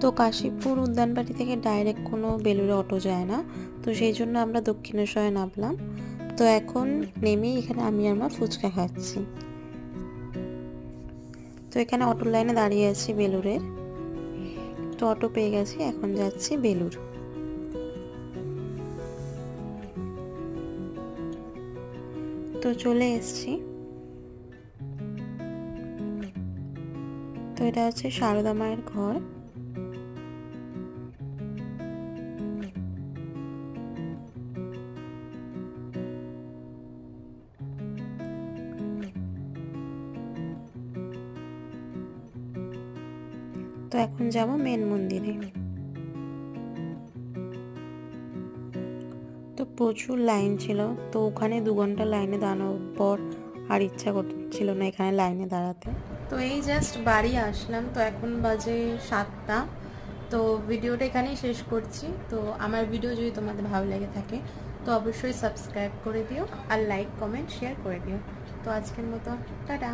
তো কাশীপুর উদ্যানবাটি থেকে ডাইরেক্ট কোনো বেলুড়ে অটো যায় না, তো সেই জন্য আমরা দক্ষিণেশ্বরে নামলাম। তো এখন নেমেই এখানে আমি আর মা ফুচকা খাচ্ছি। তো এখানে অটোর লাইনে দাঁড়িয়ে আছি বেলুড়ের। তো অটো পেয়ে গেছি, এখন যাচ্ছি বেলুড়। তো চলে এসছি। তো এটা হচ্ছে সারদা মায়ের ঘর। তো এখন যাব মেন মন্দিরে। তো প্রচুর লাইন ছিল, তো ওখানে 2 ঘন্টা লাইনে দাঁড়ানোর পর আর ইচ্ছা করছিল না এখানে লাইনে দাঁড়াতে। তো এই জাস্ট বাড়ি আসলাম, তো এখন বাজে 7টা। তো ভিডিওটা এখানেই শেষ করছি। তো আমার ভিডিও যদি তোমাদের ভালো লেগে থাকে তো অবশ্যই সাবস্ক্রাইব করে দিও, আর লাইক কমেন্ট শেয়ার করে দিও। তো আজকের মতো টাটা।